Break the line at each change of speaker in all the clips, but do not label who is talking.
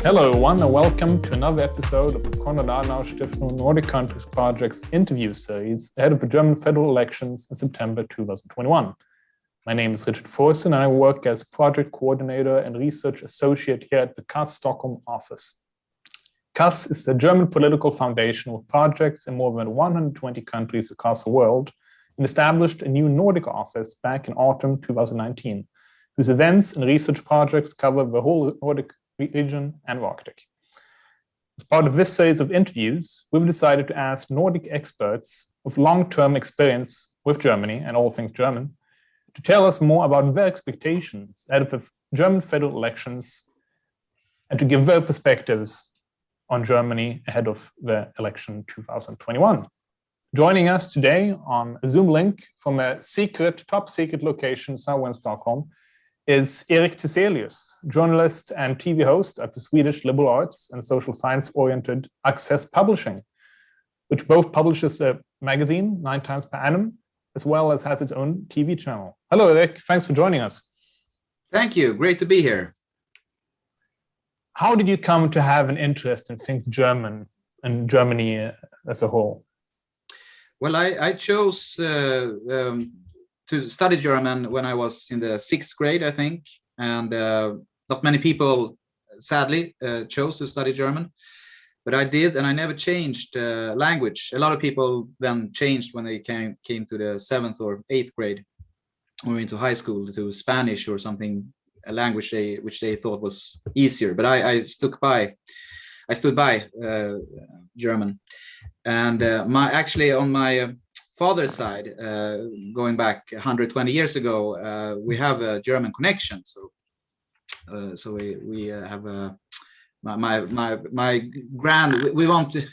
Hello everyone and welcome to another episode of the Konrad Adenauer Stiftung Nordic Countries Project's interview series ahead of the German federal elections in September 2021. My name is Richard Forsén and I work as project coordinator and research associate here at the KAS Stockholm office. KAS is a German political foundation with projects in more than 120 countries across the world and established a new Nordic office back in autumn 2019, whose events and research projects cover the whole Nordic region and the Arctic. As part of this series of interviews, we've decided to ask Nordic experts with long-term experience with Germany and all things German to tell us more about their expectations ahead of the German federal elections and to give their perspectives on Germany ahead of the election 2021. Joining us today on a Zoom link from a top secret location somewhere in Stockholm is Erik Thyselius, journalist and TV host at the Swedish liberal arts and social science-oriented Axess publishing, which both publishes a magazine 9 times per annum, as well as has its own TV channel. Hello, Erik. Thanks for joining us.
Thank you. Great to be here.
How did you come to have an interest in things German and Germany as a whole?
Well, I chose to study German when I was in the 6th grade, I think, and not many people, sadly, chose to study German, but I did, and I never changed language. A lot of people then changed when they came to the 7th or 8th grade or into high school to Spanish or something, a language which they thought was easier. But I stood by German, and on my father's side, going back 120 years ago, we have a German connection. So we have my grand.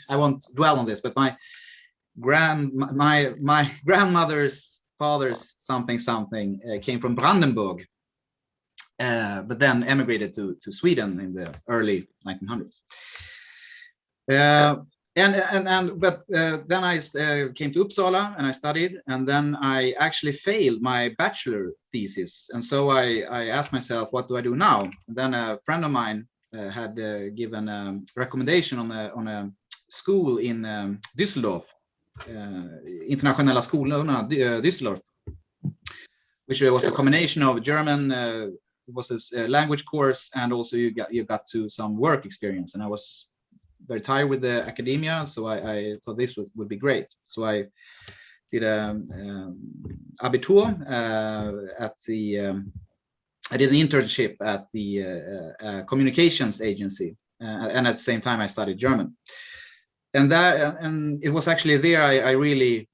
I won't dwell on this, but my grandmother's father's something came from Brandenburg, but then emigrated to Sweden in the early 1900s. Then I came to Uppsala and I studied, and then I actually failed my bachelor thesis. And so I asked myself, what do I do now? And then a friend of mine had given a recommendation on a school in Düsseldorf, Internationella Skolorna Düsseldorf, which was a combination of German, it was a language course, and also you got to some work experience. And I was very tired with the academia, so I thought this would be great. So I did Abitur I did an internship at the communications agency, and at the same time I studied German. And it was actually there I really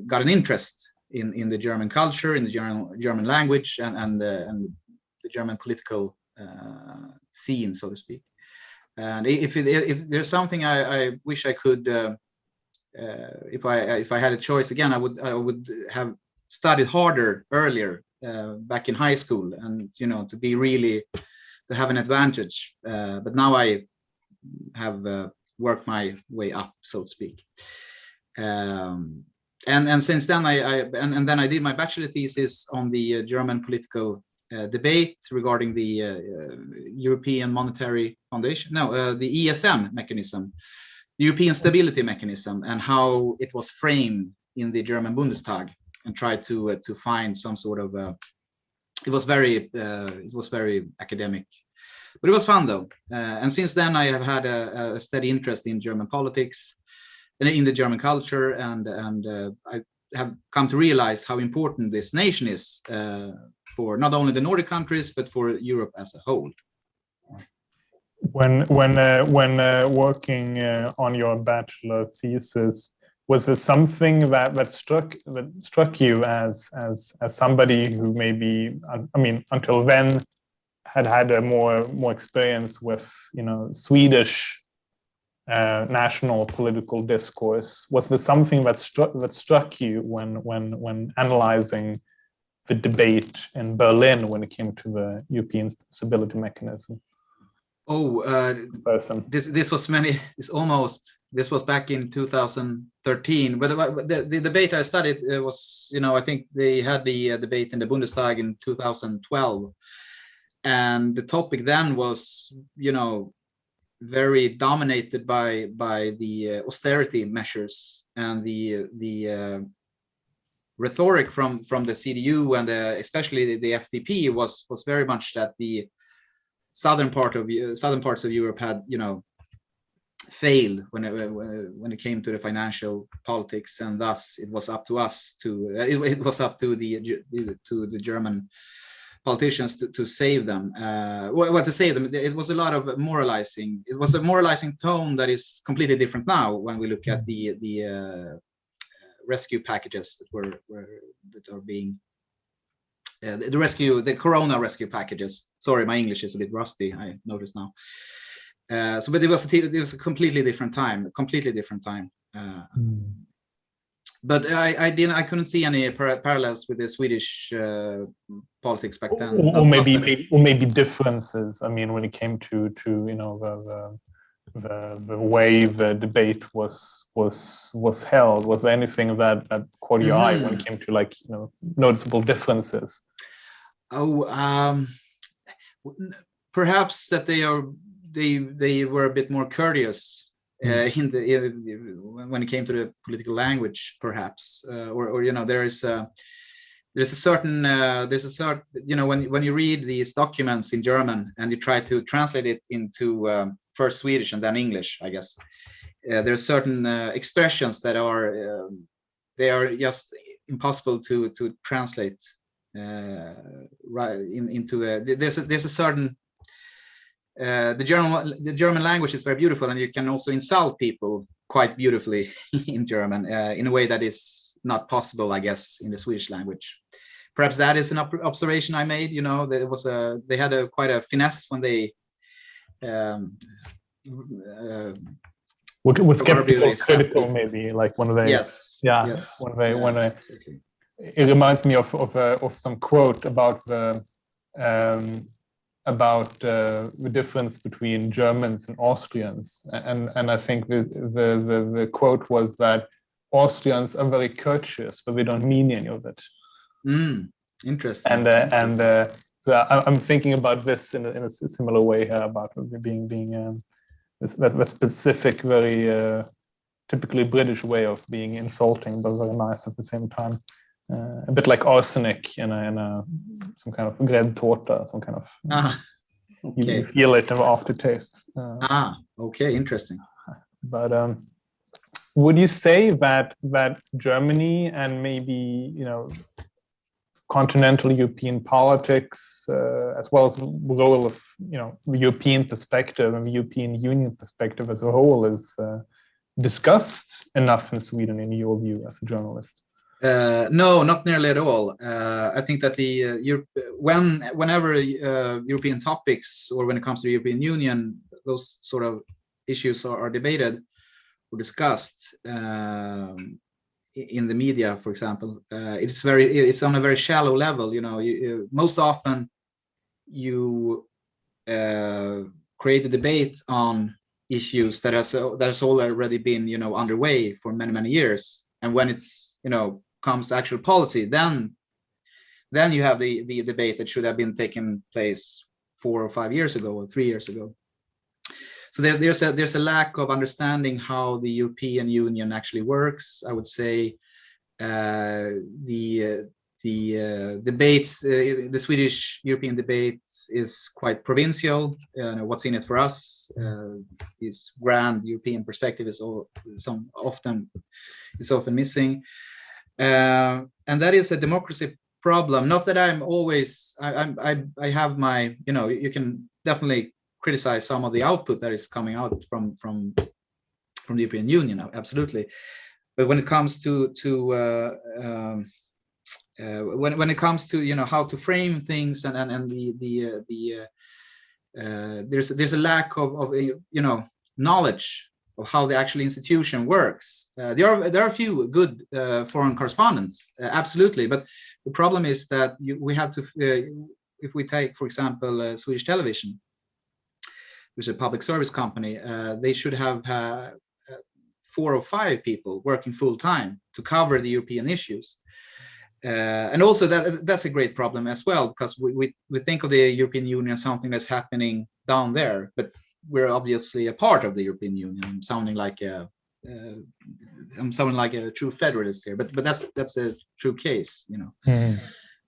got an interest in the German culture, in the German language, and the German political scene, so to speak. And if there's something I wish I could, if I had a choice again, I would have studied harder earlier, back in high school, and to be really to have an advantage. But now I have worked my way up, so to speak. And since then and then I did my bachelor thesis on the German political debate regarding the European Monetary Foundation, the ESM mechanism, the European Stability Mechanism, and how it was framed in the German Bundestag, and tried to find some sort of it was very academic, but it was fun though. And since then I have had a steady interest in German politics and in the German culture, and I have come to realize how important this nation is for not only the Nordic countries, but for Europe as a whole.
When working on your bachelor thesis, was there something that struck you as somebody who maybe, until then had a more experience with Swedish national political discourse? Was there something that struck you when analyzing the debate in Berlin when it came to the European Stability Mechanism?
This was back in 2013, but the debate I studied was, I think they had the debate in the Bundestag in 2012, and the topic then was, very dominated by the austerity measures, and the rhetoric from the CDU and especially the FDP was very much that the southern parts of Europe had, failed when it came to the financial politics, and thus it was up to us it was up to the German politicians to save them. To save them, it was a lot of moralizing. It was a moralizing tone that is completely different now when we look at the rescue packages that are being the Corona rescue packages. Sorry, my English is a bit rusty, I notice now. But it was a completely different time. But I couldn't see any parallels with the Swedish politics back then.
Or maybe differences. I mean, when it came to the way the debate was held, was there anything that caught your eye when it came to noticeable differences?
Perhaps that they were a bit more courteous when it came to the political language, perhaps, or there's a certain when you read these documents in German and you try to translate it into first Swedish and then English, I guess there's certain expressions that are they are just impossible to translate right into there's a certain the German language is very beautiful, and you can also insult people quite beautifully in German in a way that is not possible, I guess, in the Swedish language. Perhaps that is an observation I made. They had quite a finesse when they
was skeptical, critical, maybe, like when they when they exactly. It reminds me of some quote about the difference between Germans and Austrians, and I think the quote was that Austrians are very courteous, but they don't mean any of it.
Interesting.
And so I'm thinking about this in a similar way here, about being that specific, very typically British way of being insulting, but very nice at the same time. A bit like arsenic in some kind of gräddtårta, some kind of okay. You feel it in the aftertaste.
Okay, interesting.
But would you say that Germany and maybe continental European politics, as well as the role of the European perspective and the European Union perspective as a whole, is discussed enough in Sweden, in your view, as a journalist?
No, not nearly at all. I think that whenever European topics, or when it comes to the European Union, those sort of issues are debated or discussed in the media, for example, it's on a very shallow level. Most often you create a debate on issues that has already been underway for many years, and when it's comes to actual policy, then you have the debate that should have been taking place 4 or 5 years ago or 3 years ago. So there's a lack of understanding how the European Union actually works. I would say the debates, the Swedish European debate is quite provincial. What's in it for us? This grand European perspective is often missing. And that is a democracy problem. Not that I'm always, I have my, you can definitely criticize some of the output that is coming out from the European Union, absolutely. But when it comes to when it comes to how to frame things and there's a lack of knowledge of how the actual institution works. There are a few good foreign correspondents, absolutely, but the problem is that we have to, if we take, for example, Swedish Television, which is a public service company, they should have 4 or 5 people working full time to cover the European issues. And also that's a great problem as well, because we think of the European Union as something that's happening down there, but we're obviously a part of the European Union. I'm sounding like a true federalist here, but that's a true case, you know.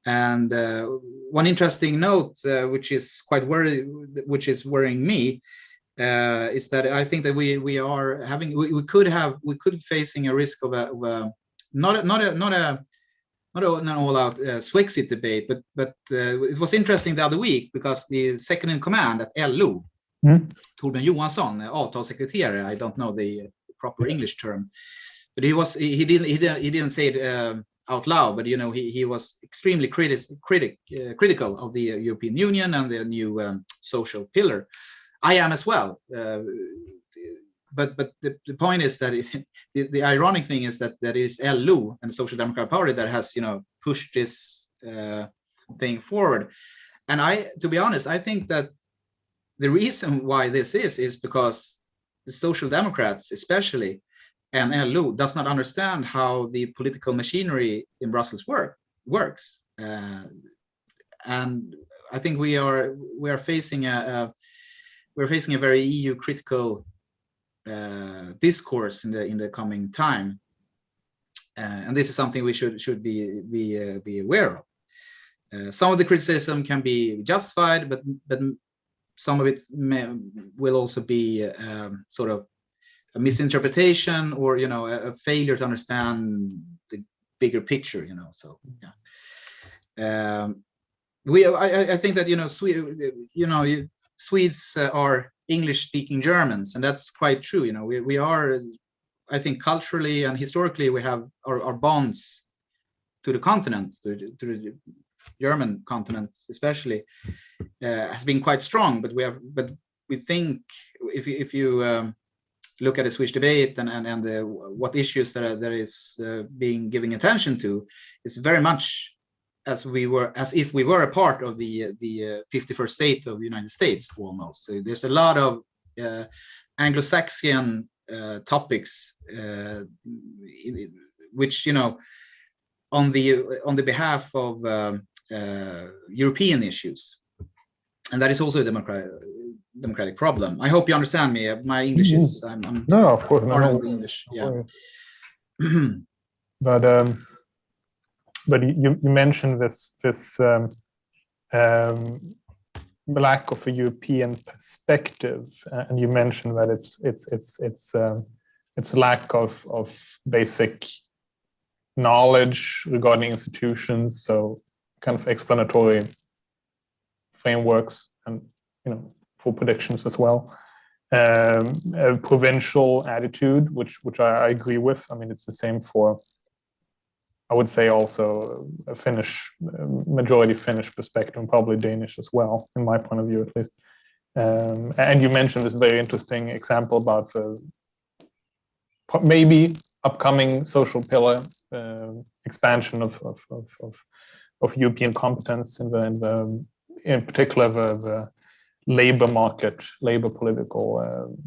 And one interesting note, which is worrying me, is that I think that we could facing a risk of a not an all-out Swexit debate, but it was interesting the other week because the second in command at LO, Torbjörn Johansson, avtalssekreterare, I don't know the proper English term, but he didn't say it out loud, but you know, he was extremely critical of the European Union and the new social pillar. I am as well. But the point is that the ironic thing is that it is LO and the Social Democratic Party that has, you know, pushed this thing forward. And to be honest, I think that the reason why this is because the Social Democrats, especially, and LO, does not understand how the political machinery in Brussels works. And I think we are facing a very EU critical discourse in the coming time, and this is something we should be aware of. Some of the criticism can be justified, but some of it will also be sort of a misinterpretation, or you know, a failure to understand the bigger picture. You know, so yeah. I think that, you know, Swedes are English-speaking Germans, and that's quite true. You know, we are, I think, culturally and historically, we have our bonds to the continent, to the German continent especially, has been quite strong. But we think if you look at the Swedish debate and what issues that is being given attention to, it's very much as if we were a part of the 51st state of the United States almost. So there's a lot of Anglo-Saxon topics, which, you know, on the behalf of European issues, and that is also a democratic problem. I hope you understand me. My English is I'm
no, of course,
no. English, yeah.
But you mentioned this lack of a European perspective, and you mentioned that it's lack of basic knowledge regarding institutions, so kind of explanatory frameworks, and, you know, for predictions as well. A provincial attitude, which I agree with. I mean, it's the same for, I would say, also a majority Finnish perspective, and probably Danish as well, in my point of view, at least. And you mentioned this very interesting example about maybe upcoming social pillar expansion of European competence in particular the labor market, labor political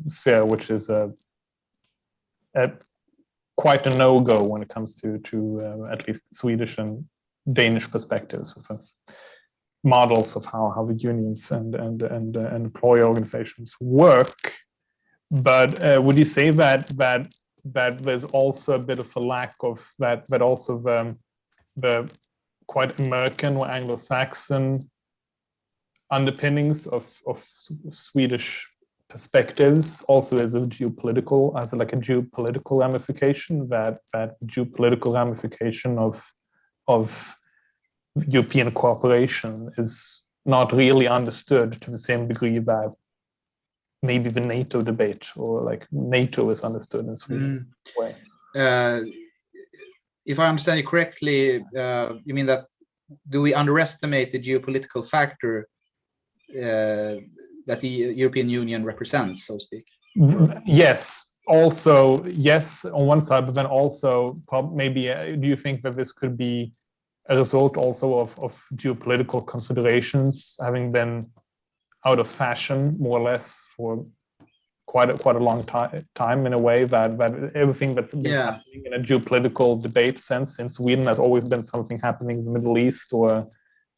sphere, which is quite a no-go when it comes to at least Swedish and Danish perspectives, with models of how the unions and employer organizations work. But would you say that there's also a bit of a lack of that also the quite American or Anglo-Saxon underpinnings of Swedish perspectives also as a geopolitical ramification, that geopolitical ramification of European cooperation is not really understood to the same degree that maybe the NATO debate or like NATO is understood in Sweden.
If I understand you correctly, you mean that do we underestimate the geopolitical factor that the European Union represents, so to speak?
Yes. Also, yes, on one side, but then also maybe do you think that this could be a result also of geopolitical considerations having been out of fashion more or less for quite a long time, in a way that everything that's been happening in a geopolitical debate sense in Sweden has always been something happening in the Middle East or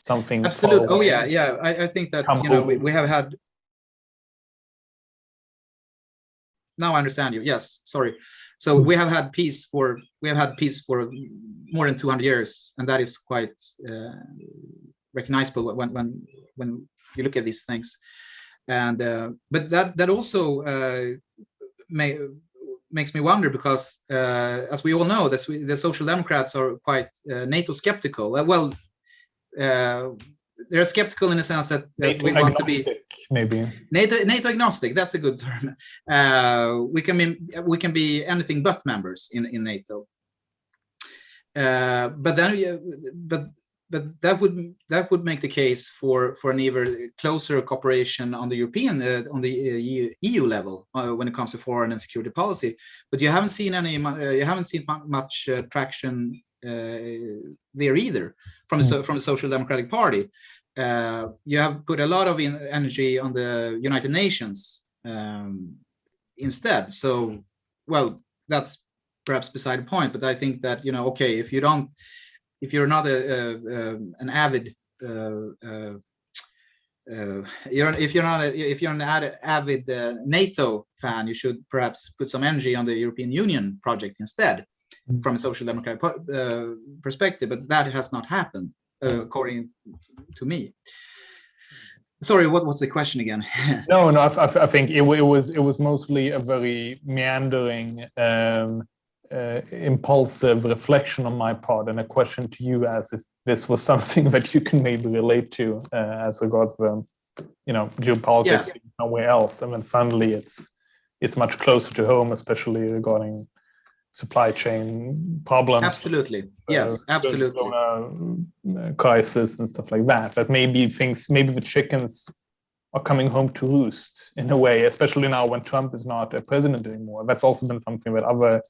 something.
Absolutely. Oh yeah. I think that, you know, we have had now I understand you. Yes, sorry. So we have had peace for more than 200 years, and that is quite recognizable when you look at these things. And but that also makes me wonder, because as we all know, the Social Democrats are quite NATO skeptical. They're skeptical in the sense that we want to be
maybe
NATO agnostic. That's a good term. We can be anything but members in NATO. But that would make the case for an even closer cooperation on the European on the EU level when it comes to foreign and security policy. But you haven't seen much traction there either from the Social Democratic Party. You have put a lot of energy on the United Nations instead. So, well, that's perhaps beside the point. But I think that, okay, if you're not an avid NATO fan, you should perhaps put some energy on the European Union project instead, from a social democratic perspective. But that has not happened, according to me. Sorry, what was the question again?
No, I think it was mostly a very meandering, impulsive reflection on my part, and a question to you, as if this was something that you can maybe relate to as regards the, geopolitics somewhere else, and then suddenly it's much closer to home, especially regarding supply chain problems.
Absolutely, yes, absolutely.
Crisis and stuff like that. That maybe the chickens are coming home to roost in a way, especially now when Trump is not a president anymore. That's also been something that other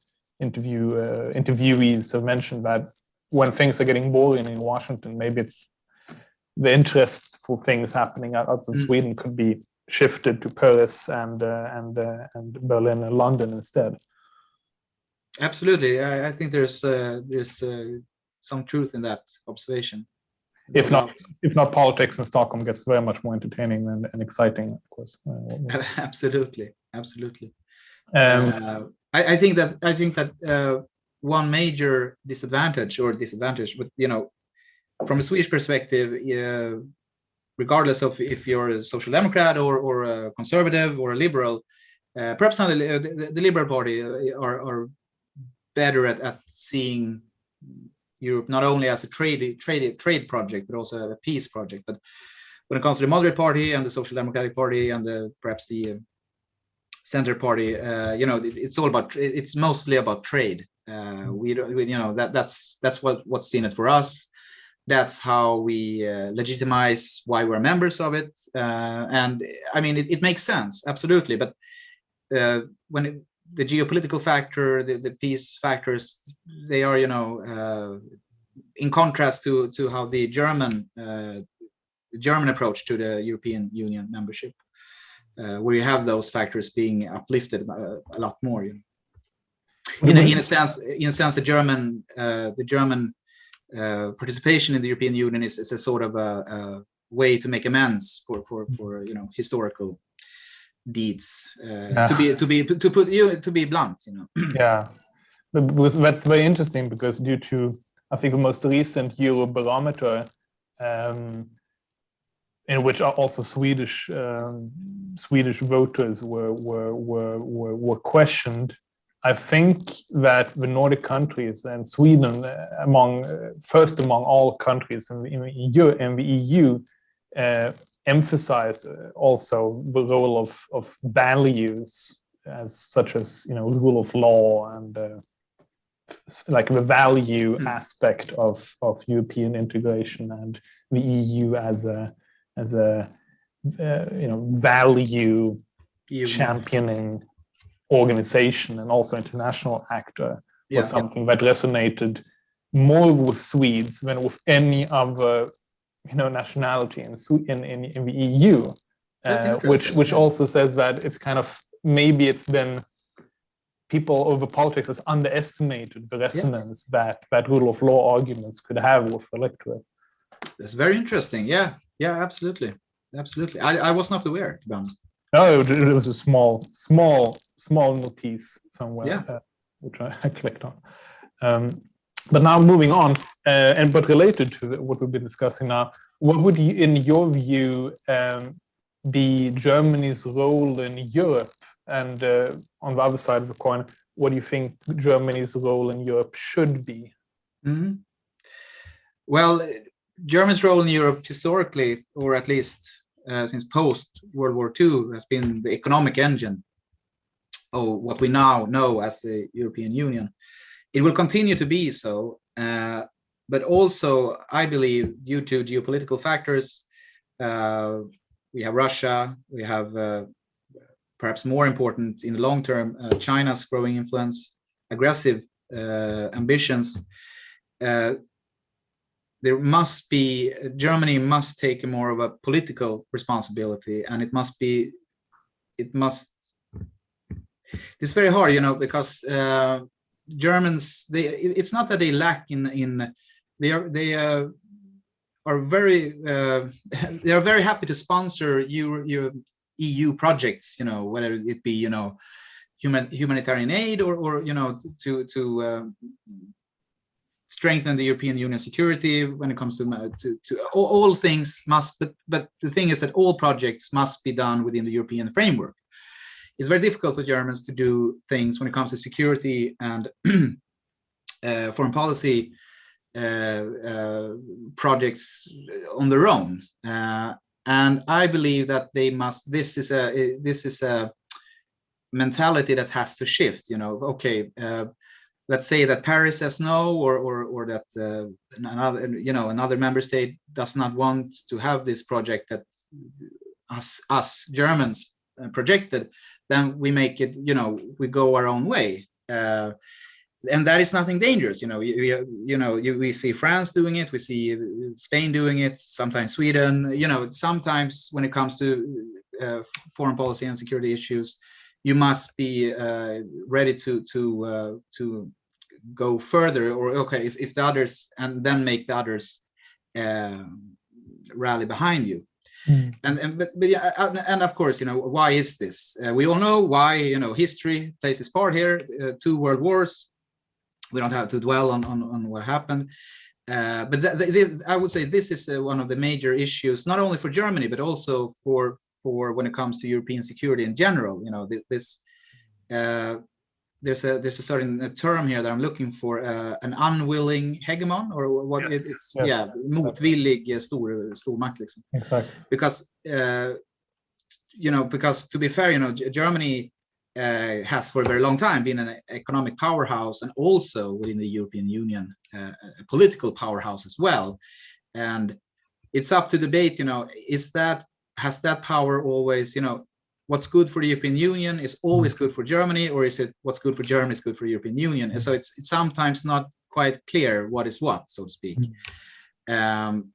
interviewees have mentioned, that when things are getting boring in Washington, maybe it's the interest for things happening outside of Sweden could be shifted to Paris and Berlin and London instead.
Absolutely, I think there's some truth in that observation.
If not, politics in Stockholm gets very much more entertaining and exciting, of course.
Absolutely. I think that one major disadvantage, but from a Swedish perspective, regardless of if you're a social democrat or a conservative or a liberal, perhaps not the Liberal Party are better at seeing Europe not only as a trade project, but also a peace project. But when it comes to the Moderate Party and the Social Democratic Party and perhaps the Center Party, it's mostly about trade. That's what's in it for us. That's how we legitimize why we're members of it. And I mean, it makes sense, absolutely. But when the geopolitical factor, the peace factors, they are, in contrast to how the German approach to the European Union membership, where you have those factors being uplifted a lot more. In a sense, the German participation in the European Union is a sort of a way to make amends for historical deeds, to be blunt.
Yeah, but that's very interesting, because due to, I think, the most recent Eurobarometer, in which also Swedish voters were questioned, I think that the Nordic countries and Sweden, among all countries in the EU, emphasized also the role of values, such as rule of law and like the value aspect of European integration, and the EU as a value championing organization and also international actor was something that resonated more with Swedes than with any other nationality in the EU, which also says that it's kind of, maybe it's been, people over politics has underestimated the resonance that rule of law arguments could have with the electorate.
That's very interesting. Yeah, absolutely. I was not aware, to be honest.
No, it was a small small notice somewhere,
Yeah.
which I clicked on. But now moving on, but related to what we've been discussing now, what would you, in your view, be Germany's role in Europe? And on the other side of the coin, what do you think Germany's role in Europe should be?
Mm-hmm. Well, Germany's role in Europe historically, or at least since post World War II, has been the economic engine of what we now know as the European Union. It will continue to be so, but also, I believe, due to geopolitical factors, we have Russia, we have perhaps more important in the long term, China's growing influence, aggressive ambitions. There must be, Germany must take more of a political responsibility, and it's very hard, because Germans, it's not that they lack they are very happy to sponsor EU projects, whether it be humanitarian aid or to strengthen the European Union security when it comes to all things must, but the thing is that all projects must be done within the European framework. It's very difficult for Germans to do things when it comes to security and foreign policy projects on their own, and I believe that they must. This is a mentality that has to shift. Okay, let's say that Paris says no, or that another member state does not want to have this project that us Germans projected. Then we make it. We go our own way. And that is nothing dangerous. We see France doing it, we see Spain doing it, sometimes Sweden. Sometimes when it comes to foreign policy and security issues, you must be ready to go further, or okay, if the others, and then make the others rally behind you. And of course, why is this? We all know why. History plays its part here. 2 world wars. We don't have to dwell on what happened, but I would say this is one of the major issues, not only for Germany but also for when it comes to European security in general. There's a certain term here that I'm looking for, an unwilling hegemon, or what it's motvillig stormakt.
Exactly.
Because because to be fair, Germany has for a very long time been an economic powerhouse, and also within the European Union a political powerhouse as well. And it's up to debate, has that power always, what's good for the European Union is always good for Germany, or is it what's good for Germany is good for the European Union? And so it's sometimes not quite clear what is what, so to speak. And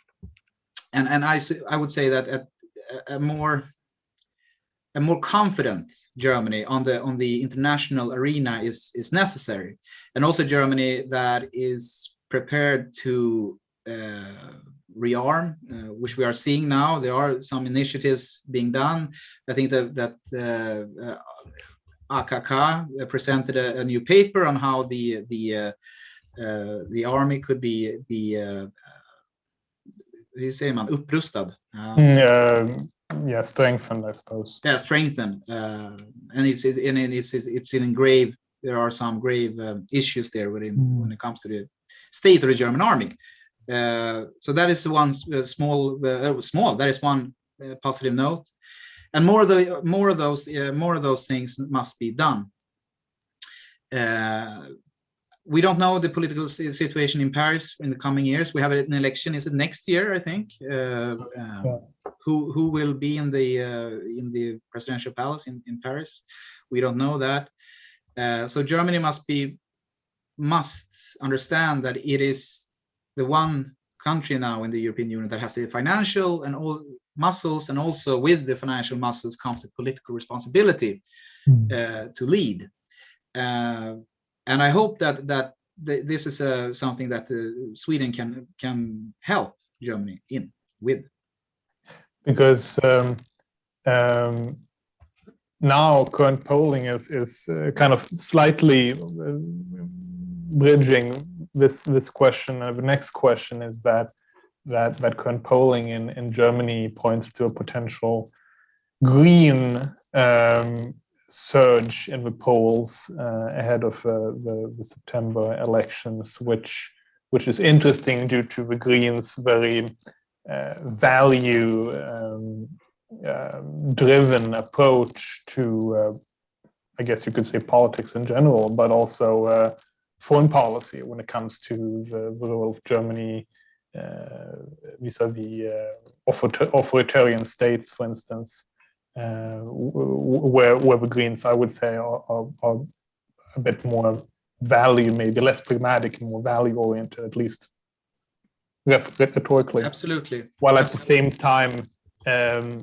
I would say that a more confident Germany on the international arena is necessary, and also Germany that is prepared to rearm, which we are seeing now. There are some initiatives being done. I think that AKK presented a new paper on how the army could be upprustad.
Strengthened, I suppose.
Yeah, strengthened, and it's in grave. There are some grave issues there when it comes to the state of the German army. So that is one small. That is one positive note, and more of those things must be done. We don't know the political situation in Paris in the coming years. We have an election. Is it next year? I think. Who will be in the presidential palace in Paris? We don't know that. So Germany must understand that it is the one country now in the European Union that has the financial and all muscles, and also with the financial muscles comes the political responsibility to lead. And I hope that this is something that Sweden can help Germany with.
Because now current polling is kind of slightly bridging this question. The next question is that current polling in Germany points to a potential green surge in the polls ahead of the September elections, which is interesting due to the Greens' very value driven approach to, I guess you could say, politics in general, but also foreign policy when it comes to the role of Germany vis-a-vis authoritarian states, for instance, where the Greens, I would say, are a bit more value, maybe less pragmatic and more value oriented, at least rhetorically.
Absolutely.
While at the same time, I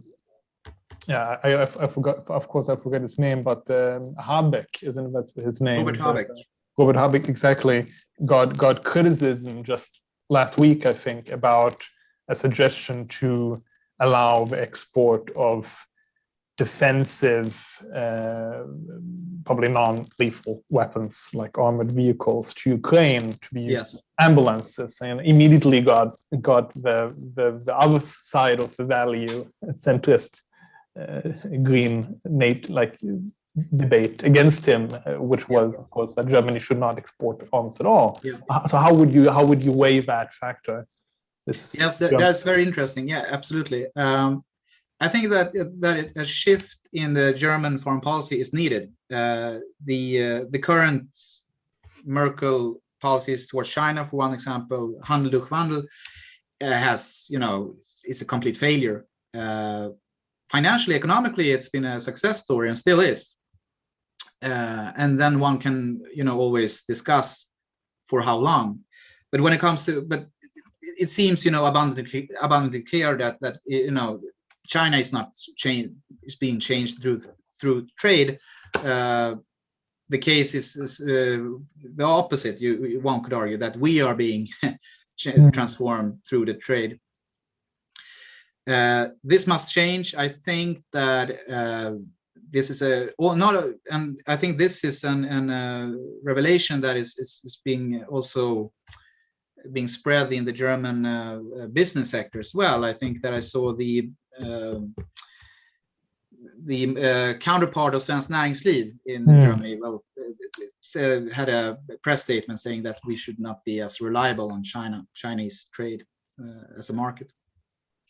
forgot. Of course, I forget his name, but Habeck, isn't that his name?
Robert Habeck.
Robert Habeck, exactly. Got criticism just last week, I think, about a suggestion to allow the export of defensive, probably non-lethal weapons like armored vehicles to Ukraine to be used as ambulances, and immediately got the other side of the value, centrist green debate against him, which was, of course, that Germany should not export arms at all. So how would you weigh that factor?
Yes, that's very interesting. Yeah, absolutely. I think that a shift in the German foreign policy is needed. The current Merkel policies towards China, for one example, Handel durch Wandel, it's a complete failure. Financially, economically, it's been a success story and still is. And then one can, always discuss for how long. But when it comes to, it seems, abundantly clear that China is not is being changed through trade. The case is the opposite. One could argue that we are being transformed through the trade. This must change. I think that this is and I think this is an revelation that is being also being spread in the German business sector as well. I think that I saw the counterpart of Svensk Näringsliv in Germany had a press statement saying that we should not be as reliable on Chinese trade as a market,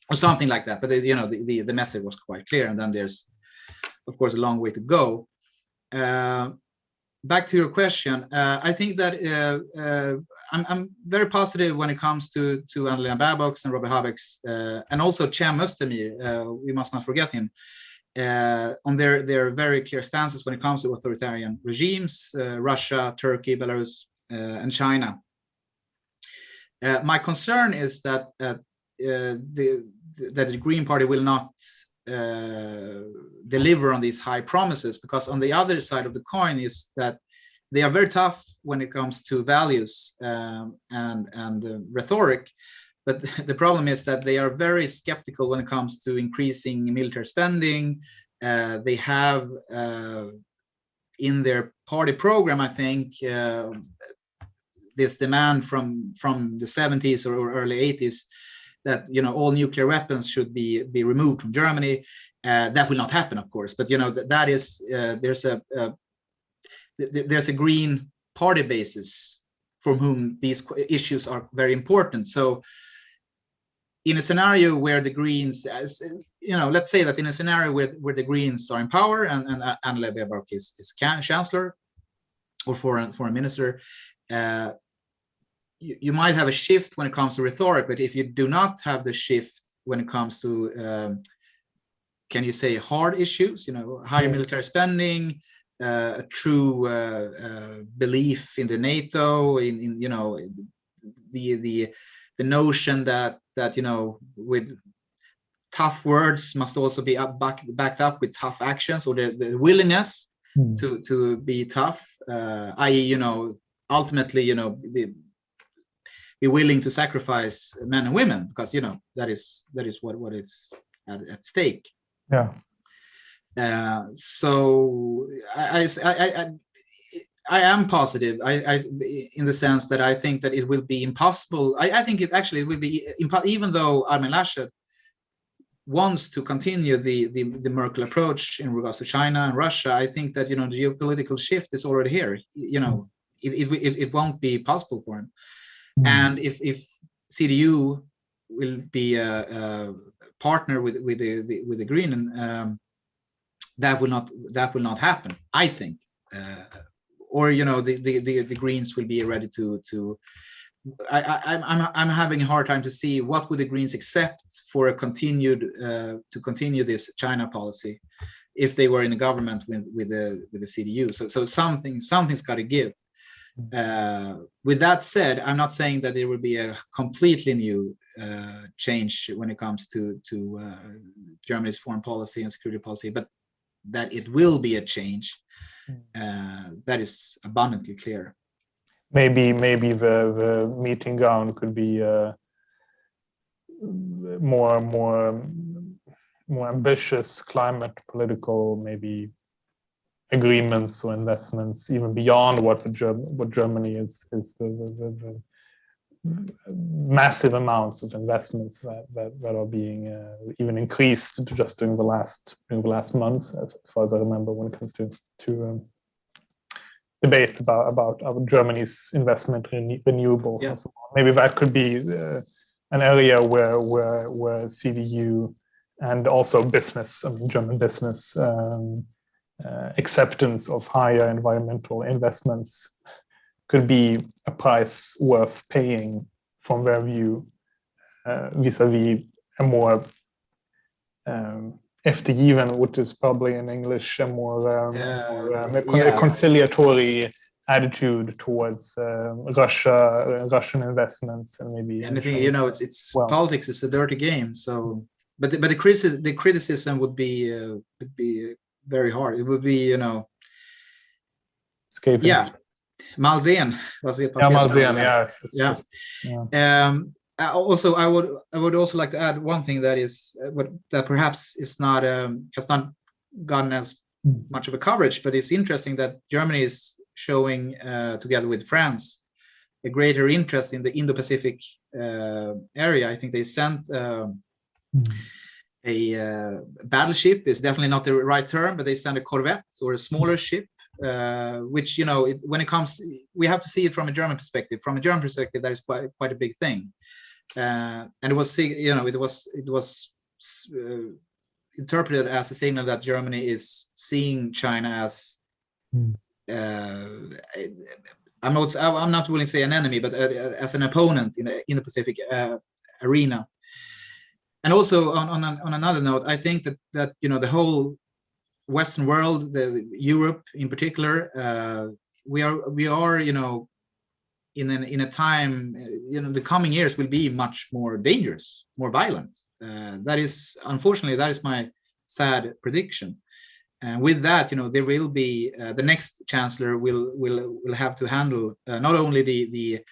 or something like that. But the message was quite clear. And then there's, of course, a long way to go. Back to your question, I think that I'm very positive when it comes to Annalena Baerbock's and Robert Habeck's, and also Cem Özdemir. We must not forget him, on their very clear stances when it comes to authoritarian regimes, Russia, Turkey, Belarus, and China. My concern is that the Green Party will not deliver on these high promises, because on the other side of the coin is that they are very tough when it comes to values and rhetoric, but the problem is that they are very skeptical when it comes to increasing military spending. They have in their party program, I think, this demand from the 70s or early 80s that all nuclear weapons should be removed from Germany. That will not happen, of course, but that is there's a Green Party basis for whom these issues are very important. So in a scenario where the Greens, let's say that in a scenario where the Greens are in power and Annalena Baerbock is chancellor or foreign minister, you might have a shift when it comes to rhetoric. But if you do not have the shift when it comes to, can you say, hard issues, higher military spending, a true belief in the NATO, in the notion that with tough words must also be backed up with tough actions, or the willingness to be tough, i.e. ultimately be willing to sacrifice men and women, because that is what is at stake. So I am positive. In the sense that I think that it will be impossible. I think it actually will be even though Armin Laschet wants to continue the Merkel approach in regards to China and Russia. I think that geopolitical shift is already here. It won't be possible for him. And if CDU will be a partner with the Green, that will not happen, I think. Or the Greens will be ready to. I'm having a hard time to see what would the Greens accept for a to continue this China policy if they were in a government with the CDU. So something's got to give. With that said, I'm not saying that there will be a completely new change when it comes to Germany's foreign policy and security policy, but that it will be a change. That is abundantly clear.
Maybe the meeting ground could be more ambitious climate political maybe agreements or investments even beyond what Germany is the massive amounts of investments that are being even increased just during the last months, as far as I remember, when it comes to debates about Germany's investment in renewables.
Yeah.
And so on. Maybe that could be an area where CDU and also business, German business, acceptance of higher environmental investments could be a price worth paying from their view vis-a-vis a more FDI, which is probably in English a more conciliatory attitude towards Russian investments, and maybe
anything. Politics is a dirty game. So, but the criticism would be very hard. It would be
escaping.
Yeah, Magasin was it? Also, I would also like to add one thing that is that perhaps is not has not gotten as much of a coverage, but it's interesting that Germany is showing together with France a greater interest in the Indo-Pacific area. I think they sent a battleship. Is definitely not the right term, but they sent a corvette or a smaller ship. Which when it comes, we have to see it from a German perspective. From a German perspective, that is quite a big thing, and it was interpreted as a signal that Germany is seeing China as I'm not willing to say an enemy, but as an opponent in the Pacific arena. And also on another note, I think that the whole Western world, Europe in particular, we are in a time, the coming years will be much more dangerous, more violent. That is, unfortunately, that is my sad prediction. And with that, there will be the next chancellor will have to handle not only the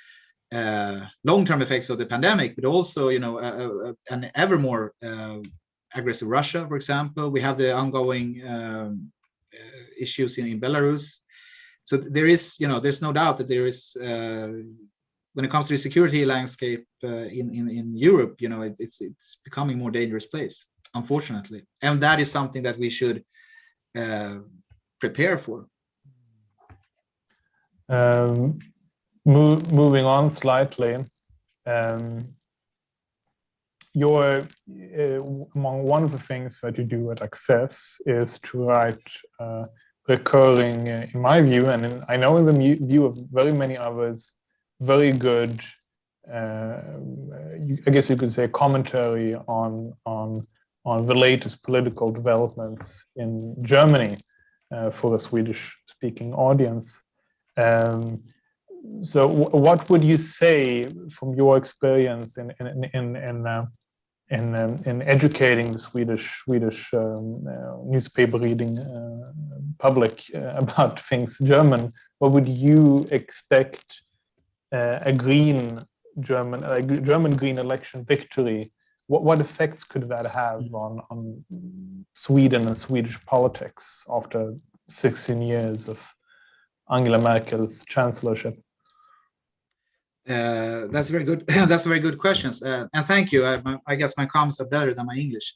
long-term effects of the pandemic, but also an ever more aggressive Russia, for example. We have the ongoing issues in Belarus. So there is, there's no doubt that there is, when it comes to the security landscape in Europe, it's becoming a more dangerous place, unfortunately. And that is something that we should prepare for.
Moving on slightly, you're among one of the things that you do at Axess is to write recurring, in my view, and I know in the view of very many others, very good, I guess you could say, commentary on the latest political developments in Germany for the Swedish-speaking audience. So, what would you say from your experience in educating the Swedish newspaper reading public about things German? What would you expect a German green election victory what effects could that have on Sweden and Swedish politics after 16 years of Angela Merkel's chancellorship?
That's very good. That's very good questions, and thank you. I guess my comments are better than my English.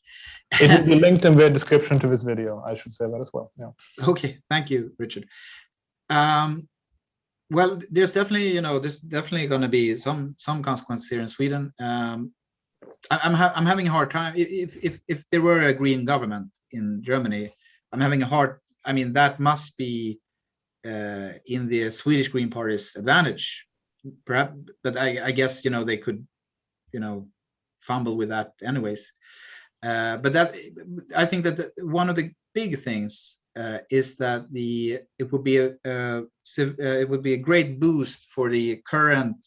It will be linked in the description to this video. I should say that as well. Yeah.
Okay, thank you, Richard. Well, there's definitely, there's definitely going to be some consequences here in Sweden. I'm having a hard time. If there were a green government in Germany, I'm having a hard. I mean, that must be in the Swedish Green Party's advantage, perhaps. But I guess they could, fumble with that anyways. But that I think that one of the big things is that it would be a great boost for the current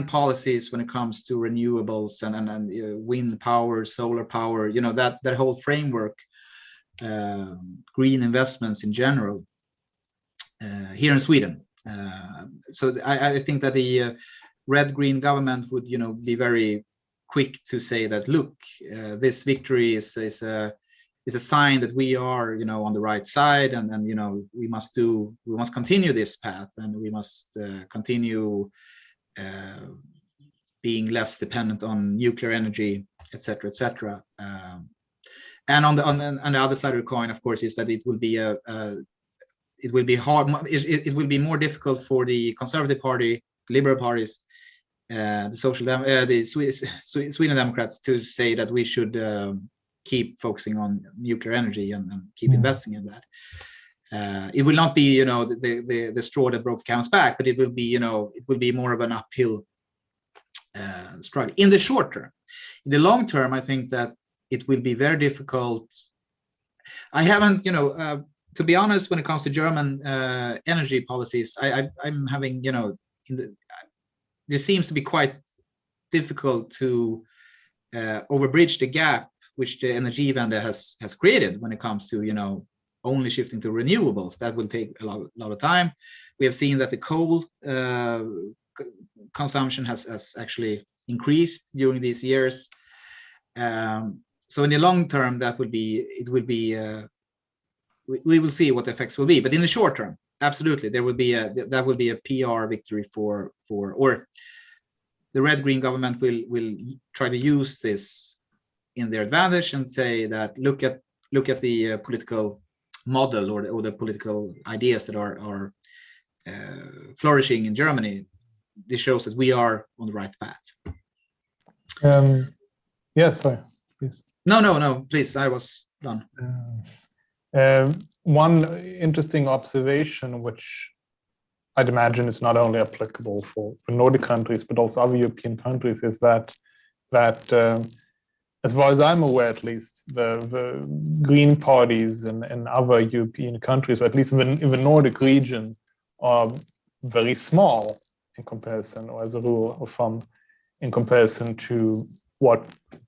policies when it comes to renewables and wind power, solar power, that whole framework, green investments in general here in Sweden. So I think that the red-green government would be very quick to say that, look, this victory is a sign that we are on the right side, and we must continue this path, and we must continue being less dependent on nuclear energy, etc., etc. And on the other side of the coin, of course, is that it will be hard. It will be more difficult for the Conservative Party, Liberal parties, the Sweden Democrats to say that we should keep focusing on nuclear energy and keep investing in that. It will not be the straw that broke the camel's back, but it will be more of an uphill struggle in the short term. In the long term, I think that it will be very difficult. I haven't, to be honest, when it comes to German energy policies, I'm having, there seems to be quite difficult to overbridge the gap which the Energiewende has created when it comes to, only shifting to renewables. That will take a lot of time. We have seen that the coal consumption has actually increased during these years. So in the long term, we will see what the effects will be. But in the short term, absolutely, that will be a PR victory or the red-green government will try to use this in their advantage and say that look at the political model or the political ideas that are flourishing in Germany. This shows that we are on the right path.
Yeah, sorry, please.
No, please. I was done.
One interesting observation, which I'd imagine is not only applicable for Nordic countries, but also other European countries, is that as far as I'm aware, at least, the green parties in other European countries, or at least in the Nordic region, are very small in comparison, or as a rule of thumb, in comparison to what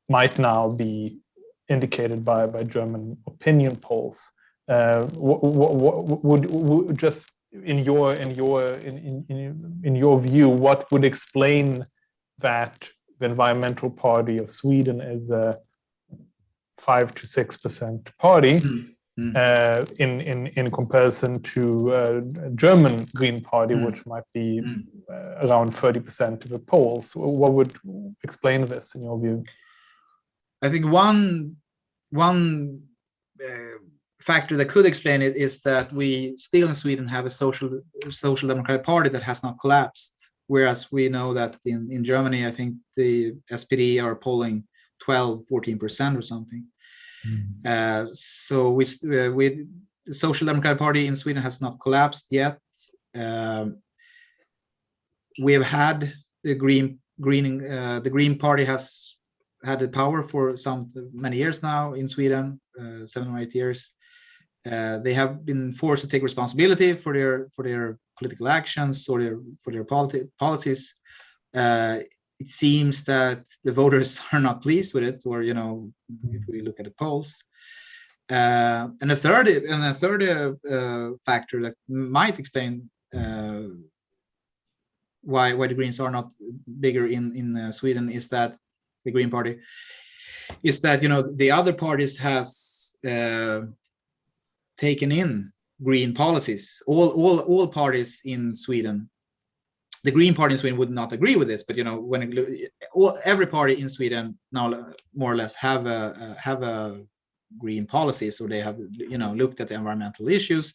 might now be indicated by German opinion polls. What would just in your view, what would explain that the environmental party of Sweden is a 5 to 6% party in comparison to German Green Party, which might be around 30% of the polls? What would explain this in your view?
I think one factor that could explain it is that we still in Sweden have a social democratic party that has not collapsed, whereas we know that in Germany, I think the SPD are polling 12-14% or something. So the social democratic party in Sweden has not collapsed yet. We have had the Green Party has had the power for many years now in Sweden, 7 or 8 years. They have been forced to take responsibility for their political actions or for their policies. It seems that the voters are not pleased with it, or if we look at the polls. And a third factor that might explain why the Greens are not bigger in Sweden is that the Green Party, is that the other parties has taken in green policies. All parties in Sweden. The Green Party in Sweden would not agree with this, but every party in Sweden now more or less have a green policy, so they have looked at the environmental issues.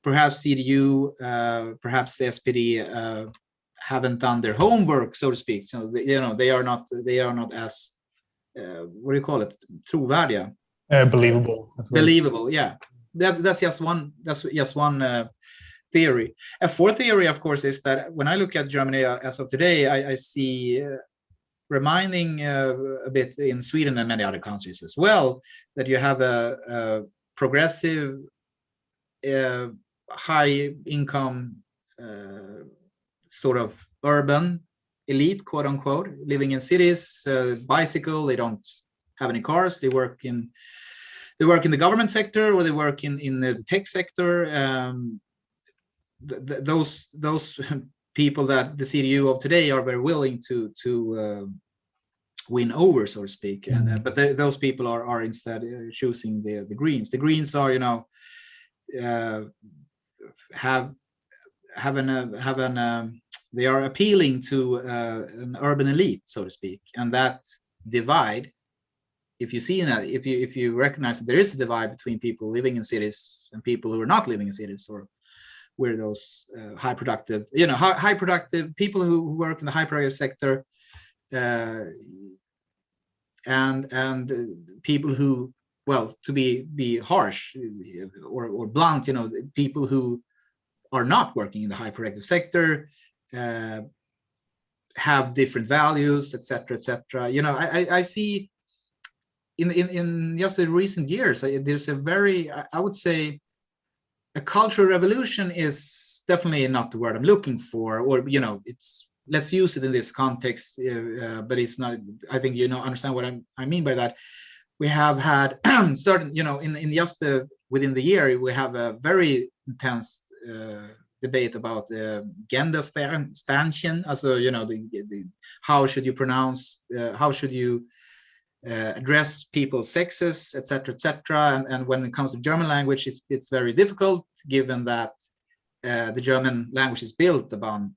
Perhaps CDU, perhaps the SPD haven't done their homework, so to speak. So they are not as what do you call it? Trovärdiga.
Believable.
Believable, yeah. That's just one. That's just one. Theory. A fourth theory, of course, is that when I look at Germany as of today, I see reminding a bit in Sweden and many other countries as well, that you have a progressive, high income, sort of urban elite, quote unquote, living in cities, bicycle. They don't have any cars. They work in the government sector, or they work in the tech sector. Those people that the CDU of today are very willing to win over, so to speak, but those people are instead choosing the Greens. The Greens are they are appealing to an urban elite, so to speak, and that divide. If you see that, if you recognize that there is a divide between people living in cities and people who are not living in cities, or where those high productive people who work in the high productive sector, and people who, well, to be harsh or blunt, people who are not working in the high productive sector have different values, etc., etc. I see in just the recent years, there's a very, I would say, a cultural revolution is definitely not the word I'm looking for, or it's, let's use it in this context, but it's not. I think understand what I mean by that. We have had certain, in just within the year, we have a very intense debate about Gendersternchen, also the how should you pronounce, how should you address people's sexes, etc., etc. And when it comes to German language, it's very difficult, given that the German language is built on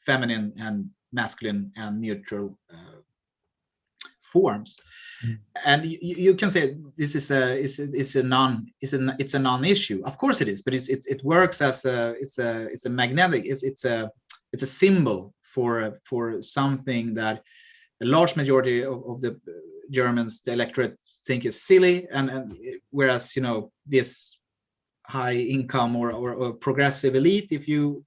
feminine and masculine and neutral forms. And you can say this is a non-issue. Of course it is, but it works as it's a magnetic. It's a symbol for something that a large majority of the Germans, the electorate, think is silly, and whereas this high income or progressive elite, if you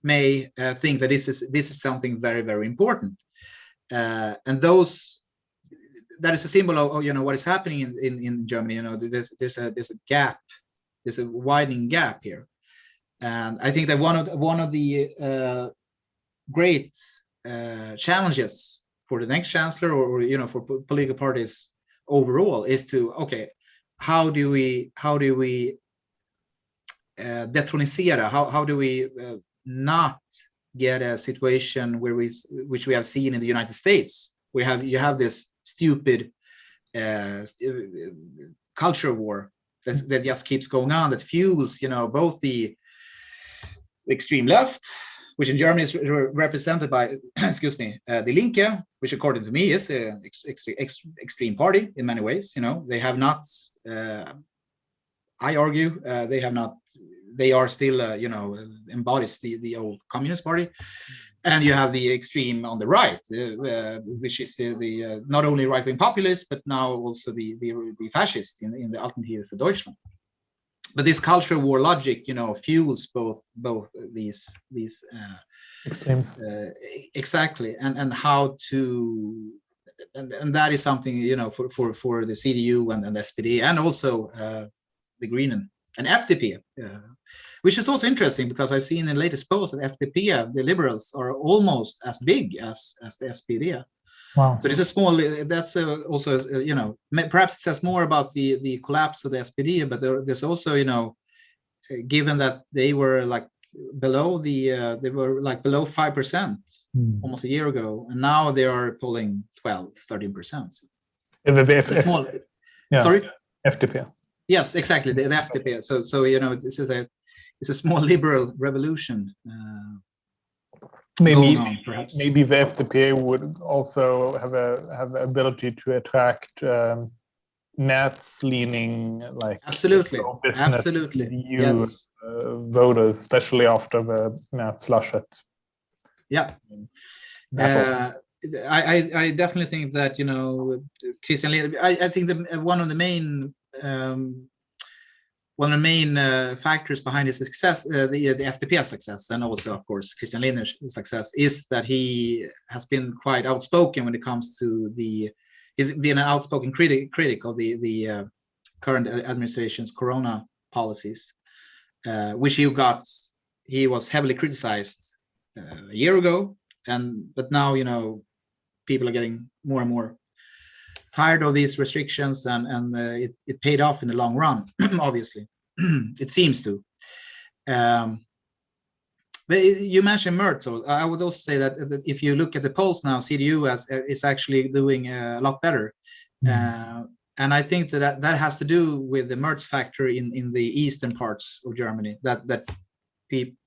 may, think that this is something very, very important, and that is a symbol of what is happening in Germany. There's a gap, there's a widening gap here, and I think that one of the great challenges for the next chancellor, or for political parties overall, is to, okay, how do we detronisera? How do we not get a situation which we have seen in the United States, where you have this stupid culture war that just keeps going on, that fuels both the extreme left, which in Germany is represented by the Linke, which according to me is an extreme party in many ways. They have not, I argue, they are still embodies the old Communist Party. And you have the extreme on the right, which is the not only right-wing populists, but now also the fascists in the Alternative for Deutschland. But this cultural war logic, fuels both these
extremes.
Exactly, and how to, and that is something for the CDU and the SPD, and also the Green and FDP, which is also interesting, because I see in the latest poll that FDP, the Liberals, are almost as big as the SPD.
Wow.
So there's a small, that's also, perhaps it says more about the collapse of the SPD, but there's also, given that they were like below they were like below 5% almost a year ago, and now they are pulling 12-13%. It's a small.
Yeah.
Sorry.
FDP.
Yes, exactly. The FDP. So this is a small liberal revolution.
Maybe,
going on, perhaps.
Maybe the FDP would also have the ability to attract Nats leaning like
absolutely
yes. Voters, especially after the Nats Laschet.
Yeah. I definitely think that Christian Lindner, I think that one of the main factors behind his success, the FDP's success, and also of course Christian Lindner's success, is that he has been quite outspoken when it comes to he's been an outspoken critic of the current administration's corona policies, which he was heavily criticized a year ago, but now people are getting more and more tired of these restrictions, and it paid off in the long run. Obviously, it seems to. But you mentioned Merz, so I would also say that if you look at the polls now, CDU is actually doing a lot better, and I think that has to do with the Merz factor in the eastern parts of Germany. That people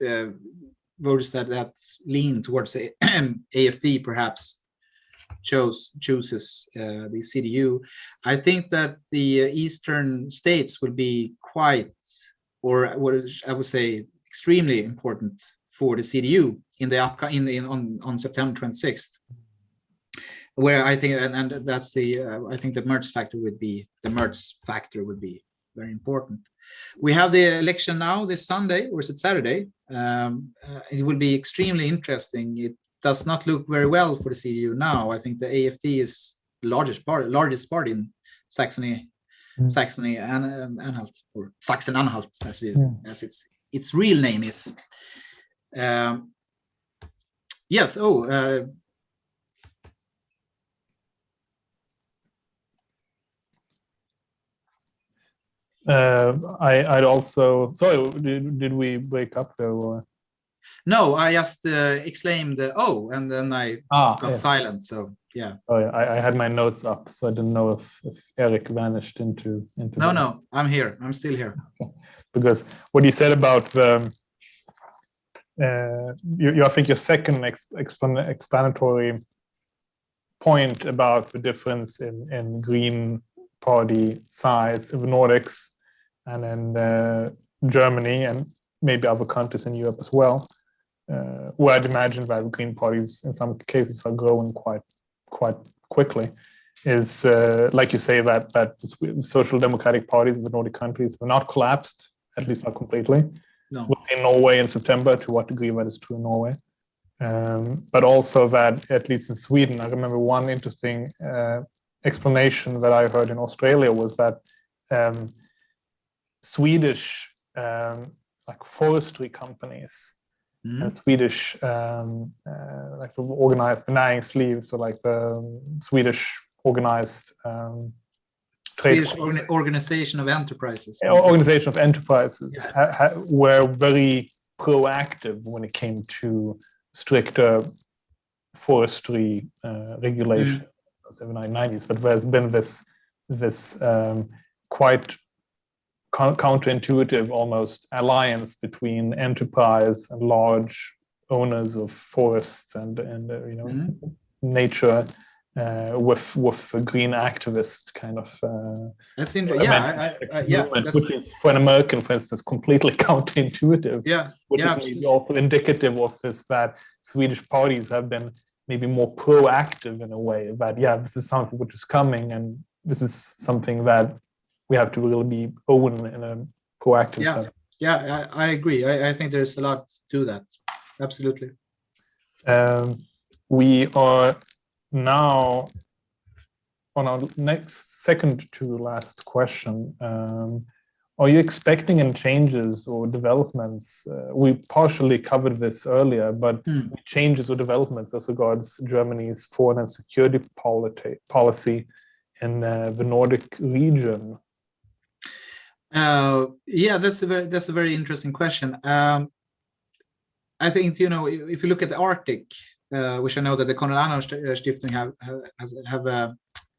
voters that lean towards the AfD perhaps chooses the CDU. I think that the eastern states will be quite, or what I would say, extremely important for the CDU on September 26th, where I think, and that's I think the Merz factor would be very important. We have the election now this Sunday, or is it Saturday? It will be extremely interesting. It does not look very well for the CDU now. I think the AfD is the largest party in Saxony, Saxony-Anhalt, or Sachsen-Anhalt, as its real name is. Yes.
I'd also. Sorry, did we break up there? Or?
No, I just exclaimed and then I got silent. So yeah.
Oh yeah, I had my notes up, so I didn't know if Erik vanished into.
No, I'm here. I'm still here.
Because what you said about the, I think your second explanatory point about the difference in Green Party size in the Nordics and in Germany and maybe other countries in Europe as well, where I'd imagine that Green parties in some cases are growing quite quickly, is like you say that the social democratic parties in the Nordic countries were not collapsed, at least not completely.
No.
We'll see in Norway in September to what degree that is true in Norway. But also that, at least in Sweden, I remember one interesting explanation that I heard in Australia was that Swedish like forestry companies and Swedish like the organized näringsliv, so like the Swedish organized
Swedish Organization of Enterprises.
Organization of Enterprises were very proactive when it came to stricter forestry regulation in the 1990s. But there's been this quite counterintuitive almost alliance between enterprise and large owners of forests and nature with a green activist kind of
that's interesting.
Which is for an American, for instance, completely counterintuitive. Which is maybe also indicative of this, that Swedish parties have been maybe more proactive in a way, that this is something which is coming and this is something that we have to really be own in a proactive sense.
I agree. I think there's a lot to that. Absolutely.
We are now on our second to last question. Are you expecting any changes or developments? We partially covered this earlier, but changes or developments as regards Germany's foreign and security policy in the Nordic region?
That's a very interesting question. I think, you know, if you look at the Arctic, which I know that the Konrad Adenauer Stiftung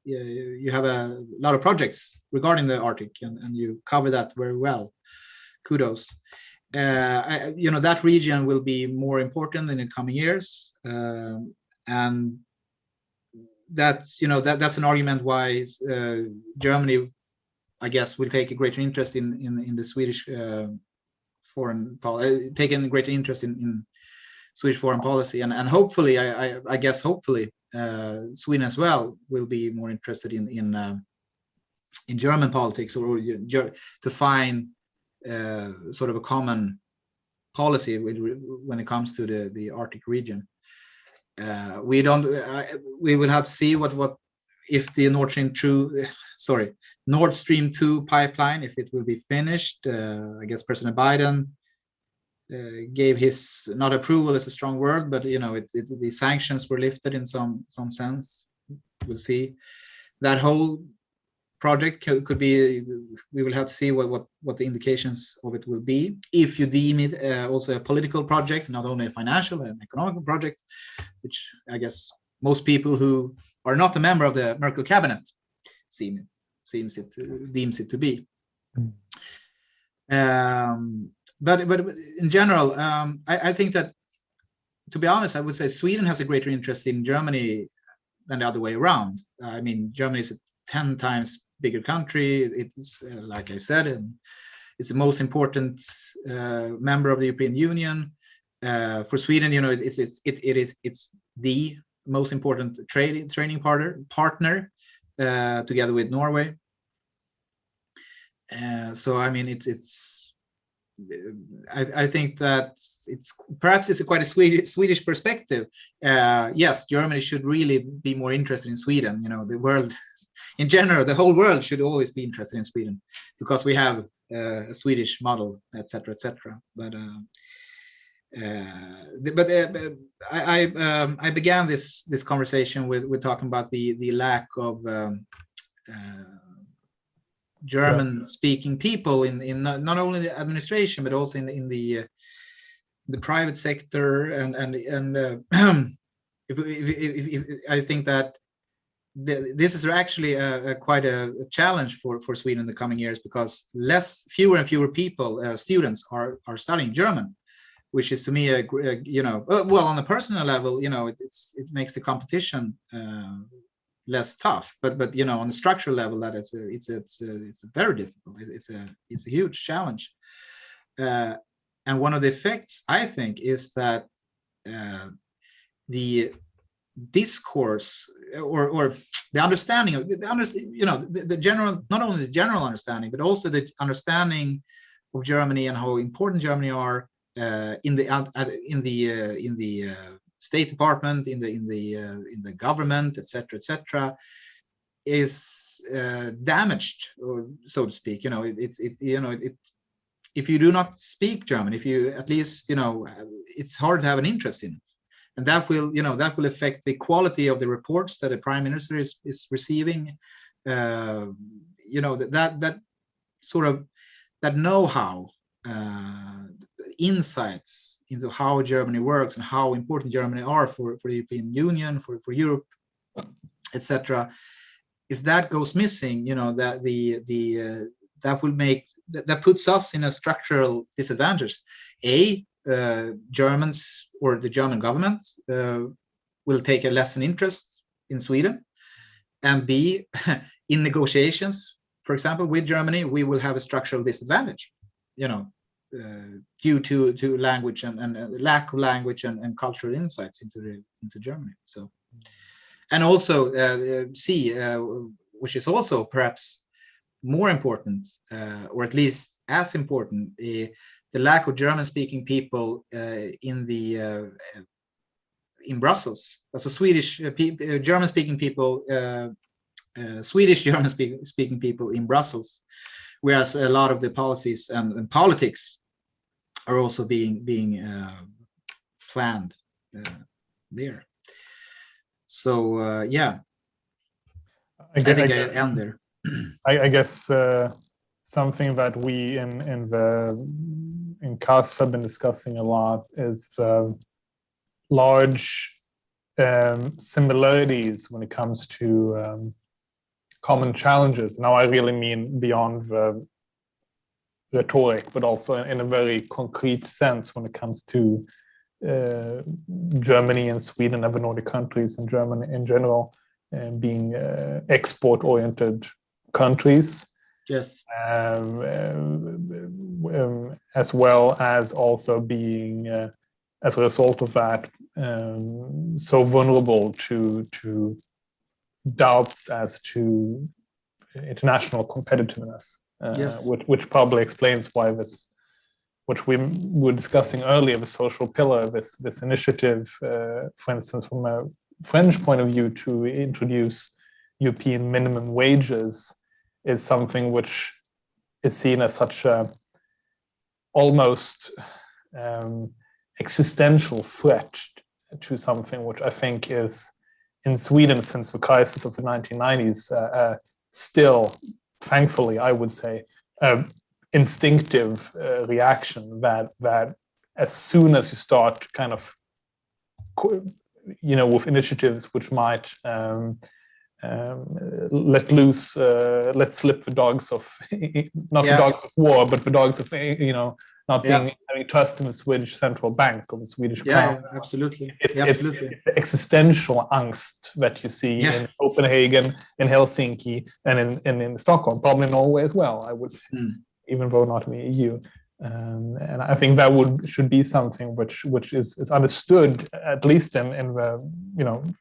you have a lot of projects regarding the Arctic, and you cover that very well. Kudos. You know, that region will be more important in the coming years, and that's, you know, that's an argument why Germany, I guess, will take a greater interest in the Swedish foreign policy, taking a greater interest in Swedish foreign policy, and hopefully, I guess, hopefully, Sweden as well will be more interested in German politics, or to find sort of a common policy when it comes to the Arctic region. We will have to see what if the Nord Stream 2 pipeline, if it will be finished. I guess President Biden gave his, not approval is a strong word, but you know, the sanctions were lifted in some sense. We'll see. That whole project could be, we will have to see what the indications of it will be. If you deem it also a political project, not only a financial and economical project, which I guess most people who are not a member of the Merkel cabinet deems it to be. But in general, I think that, to be honest, I would say Sweden has a greater interest in Germany than the other way around. I mean, Germany is a 10 times bigger country. It's like I said, it's the most important member of the European Union. For Sweden, you know, it's the most important trading partner together with Norway. So I mean, I think that it's quite a Swedish perspective. Yes, Germany should really be more interested in Sweden. You know, the world in general, the whole world should always be interested in Sweden because we have a Swedish model, etc., etc. But I began this conversation with talking about the lack of German-speaking people in not only the administration but also in the private sector, and if I think that this is actually quite a challenge for Sweden in the coming years, because fewer and fewer people, students, are studying German, which is to me you know, well, on a personal level, you know, it makes the competition less tough, but you know, on a structural level, that it's very difficult. It's a huge challenge, and one of the effects, I think, is that the discourse or the understanding of you know, the general, not only the general understanding, but also the understanding of Germany and how important Germany are in the State Department, in the government, etc., etc., is damaged, or so to speak. You know, if you do not speak German, if you at least, you know, it's hard to have an interest in it, and that will, you know, that will affect the quality of the reports that the Prime Minister is receiving. You know, that sort of that know-how, insights into how Germany works and how important Germany are for the European Union, for Europe, etc. If that goes missing, you know, that that will make that puts us in a structural disadvantage. Germans or the German government will take a lesser interest in Sweden, and B, in negotiations, for example, with Germany, we will have a structural disadvantage, you know, due to language and lack of language and cultural insights into Germany. So, and also which is also perhaps more important, or at least as important, the lack of German-speaking people in Brussels. So Swedish German-speaking people, Swedish German-speaking people in Brussels, whereas a lot of the policies and politics are also being planned there. So yeah, I think I end there.
I guess something that we in the in KAS have been discussing a lot is large similarities when it comes to common challenges. Now, I really mean beyond the rhetoric, but also in a very concrete sense when it comes to Germany and Sweden and the Nordic countries and Germany in general being export-oriented countries.
Yes.
As well as also being, as a result of that, so vulnerable to doubts as to international competitiveness,
Yes.
which probably explains why this, which we were discussing earlier, the social pillar, this initiative, for instance, from a French point of view, to introduce European minimum wages, is something which is seen as such a almost existential threat to something which I think is in Sweden since the crisis of the 1990s, still, thankfully, I would say, instinctive reaction that as soon as you start kind of, with initiatives which might let slip the dogs of, not the dogs of war, but the dogs of, not having trust in the Swedish central bank or the Swedish crown.
Yeah, absolutely.
It's the existential angst that you see in Copenhagen, in Helsinki, and in Stockholm, probably in Norway as well, I would say, even though not in the EU. And I think that should be something which is understood, at least in the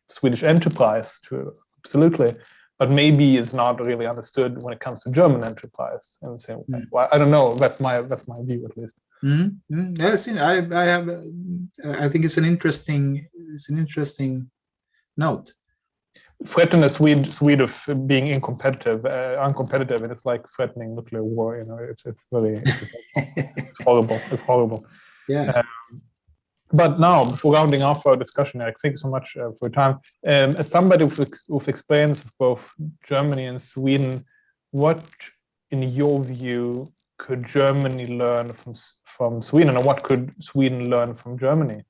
Swedish enterprise, absolutely, but maybe is not really understood when it comes to German enterprise in the same way. Well, I don't know. That's my view, at least.
I think it's an interesting note.
Threaten a Swede of being uncompetitive, and it's like threatening nuclear war. It's horrible. It's horrible.
Yeah.
But now, before rounding off our discussion, Erik, thank you so much for your time. As somebody with experience of both Germany and Sweden, what, in your view, could Germany learn from Sweden, or what could Sweden learn from Germany?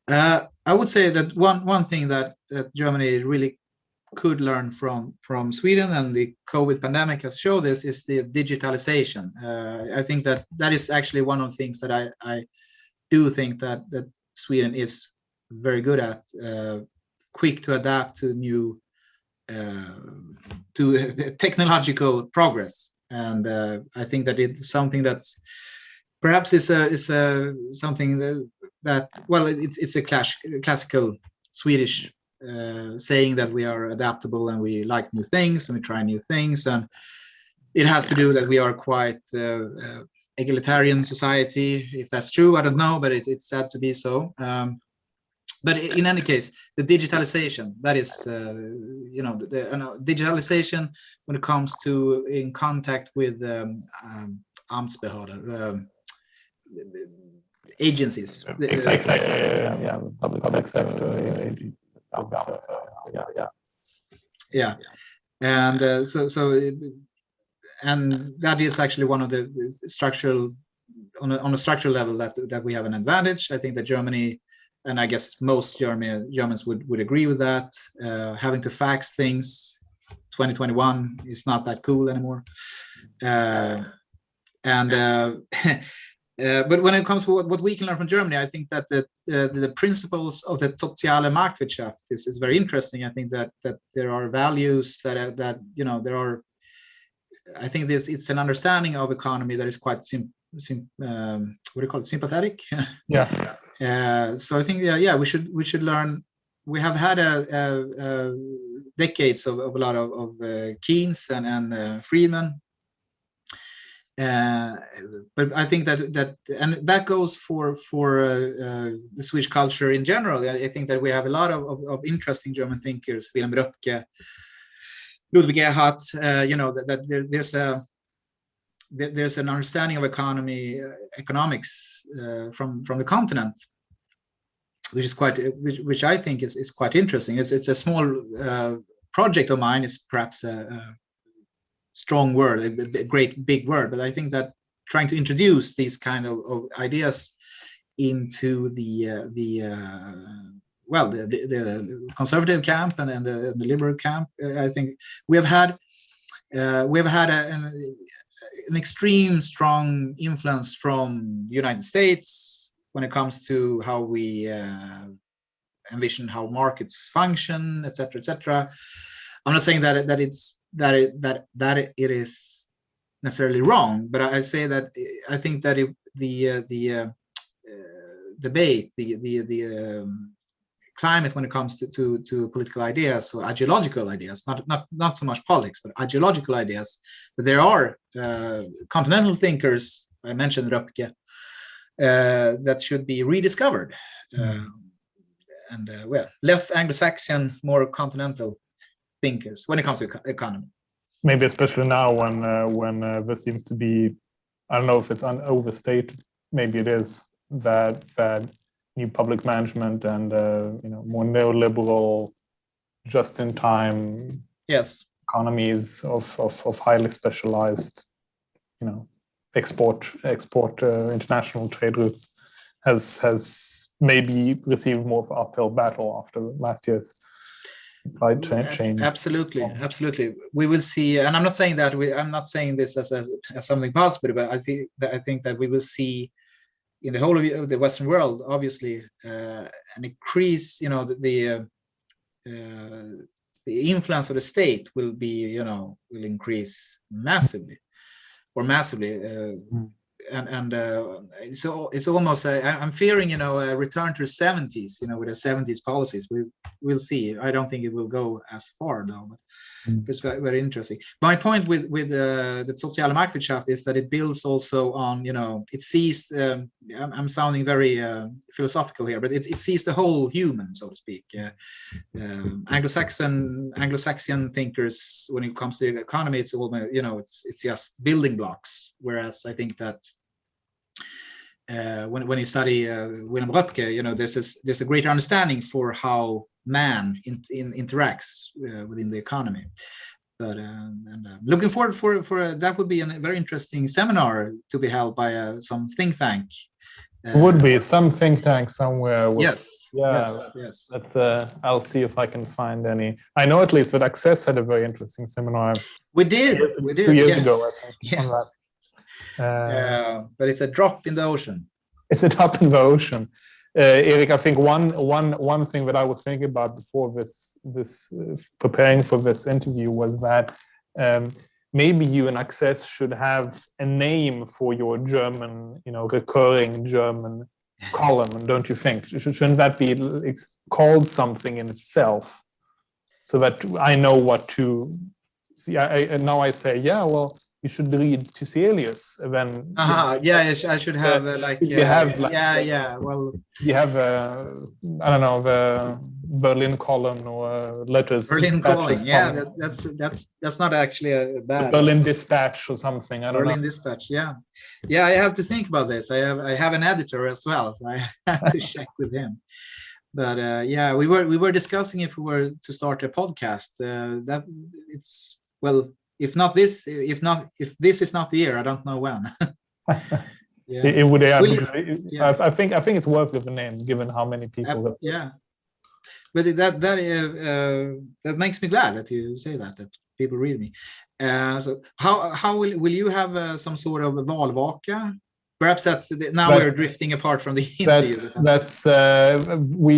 I would say that one thing that Germany really could learn from Sweden, and the COVID pandemic has shown this, is the digitalization. I think that is actually one of the things that I do think that Sweden is very good at, quick to adapt to new to technological progress, and I think that it's something that's perhaps is something that well, it's a classical Swedish saying that we are adaptable and we like new things and we try new things, and it has to do that we are quite egalitarian society. If that's true, I don't know, but it's sad to be so. But in any case, the digitalization, that is, digitalization when it comes to in contact with Amtsbehörden, agencies.
Public sector agencies.
Yeah, and and that is actually one of the structural, on a structural level, that we have an advantage. I think that Germany, and I guess most Germans would agree with that. Having to fax things, 2021 is not that cool anymore. But when it comes to what we can learn from Germany, I think that the principles of the soziale Marktwirtschaft is very interesting. I think that there are values that there are. I think it's an understanding of economy that is quite sympathetic.
Yeah.
So I think we should learn. We have had a decades of a lot of Keynes and Friedman. But I think that goes for the Swedish culture in general. I think that we have a lot of interesting German thinkers, Wilhelm Röpke, Ludwig Erhard. That there's an understanding of economics from the continent, which I think is quite interesting. It's a small project of mine. It's perhaps a strong word, a great big word, but I think that trying to introduce these kind of ideas into the conservative camp and the liberal camp. I think we have had an extreme strong influence from the United States when it comes to how we envision how markets function, etc., etc. I'm not saying that it is necessarily wrong, but I say that I think that the debate, the climate when it comes to political ideas or ideological ideas, not so much politics, but ideological ideas. But there are continental thinkers, I mentioned Röpke, that should be rediscovered, and less Anglo-Saxon, more continental thinkers when it comes to economy.
Maybe especially now when there seems to be, I don't know if it's overstated, maybe it is, that new public management and more neoliberal, just-in-time economies of highly specialized, export international trade routes has maybe received more of an uphill battle after last year's supply chain change.
Absolutely. We will see, and I'm not saying that I'm not saying this as something positive, but I think that we will see in the whole of the Western world, obviously, an increase. The influence of the state will be, will increase massively. So it's almost I'm fearing a return to the 70s, with the 70s policies. We'll see. I don't think it will go as far though, but it's very, very interesting. My point with the Soziale Marktwirtschaft is that it builds also on, it sees, I'm sounding very philosophical here, but it sees the whole human, so to speak. Anglo-Saxon thinkers, when it comes to the economy, it's all, it's just building blocks. Whereas I think that when you study Wilhelm Röpke, there's a greater understanding for how man interacts within the economy. But looking forward for that would be a very interesting seminar to be held by some think tank.
Would be some think tank somewhere.
Yes.
But I'll see if I can find any. I know at least that Axess had a very interesting seminar.
We did
2 years ago, I think.
Yes. But it's a drop in the ocean.
It's a drop in the ocean. Erik, I think one thing that I was thinking about before this preparing for this interview was that maybe you and Axess should have a name for your German, recurring German column, don't you think? Shouldn't that be called something in itself, so that I know what to see? Now I say, you should read Thyselius. Then
I should have
you have I don't know, the Berlin column or letters.
Berlin calling, that's not actually a bad.
The Berlin Dispatch or something. I don't know.
Berlin Dispatch, yeah. I have to think about this. I have an editor as well, so I have to check with him. But we were discussing if we were to start a podcast. That it's If this is not the year, I don't know when.
It would. I think it's worth the name, given how many people.
But that makes me glad that you say that people read me. So how will you have some sort of a valvaka? Perhaps we're drifting apart from the interview.
We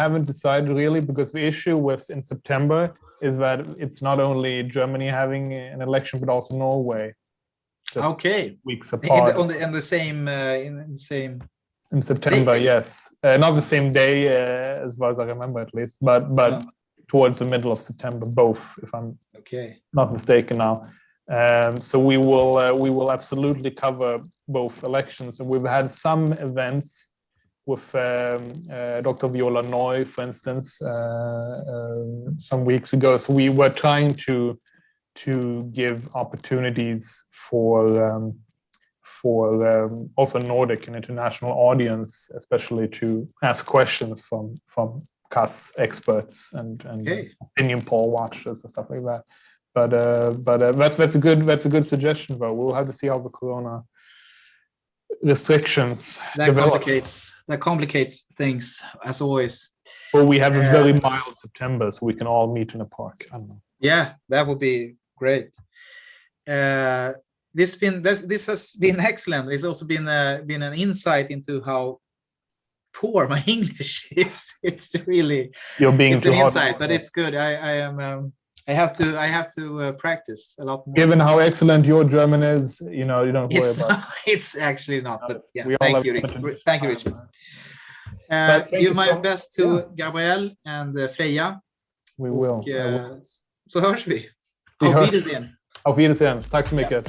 haven't decided really, because the issue in September is that it's not only Germany having an election, but also Norway. Weeks apart.
In the same.
In September, day. Yes. Not the same day, as far as I remember, at least, but towards the middle of September, both, if I'm not mistaken now. So we will absolutely cover both elections, and we've had some events with Dr. Viola Neu, for instance, some weeks ago. So we were trying to give opportunities for also Nordic and international audience, especially to ask questions from KAS experts and opinion poll watchers and stuff like that. that's a good suggestion. Though we'll have to see how the corona restrictions develop.
That complicates things as always.
Or we have a very mild September, so we can all meet in a park. I don't know.
Yeah, that would be great. This has been excellent. It's also been an insight into how poor my English is. It's really it's an insight, but it's good. I have to practice a lot more.
Given how excellent your German is, you don't worry about it.
It's actually not, but yeah. Thank you, Richard. Give my best to Gabriel and Freja.
We will.
Så hörs vi. Auf Wiedersehen.
Auf Wiedersehen. Tack så mycket.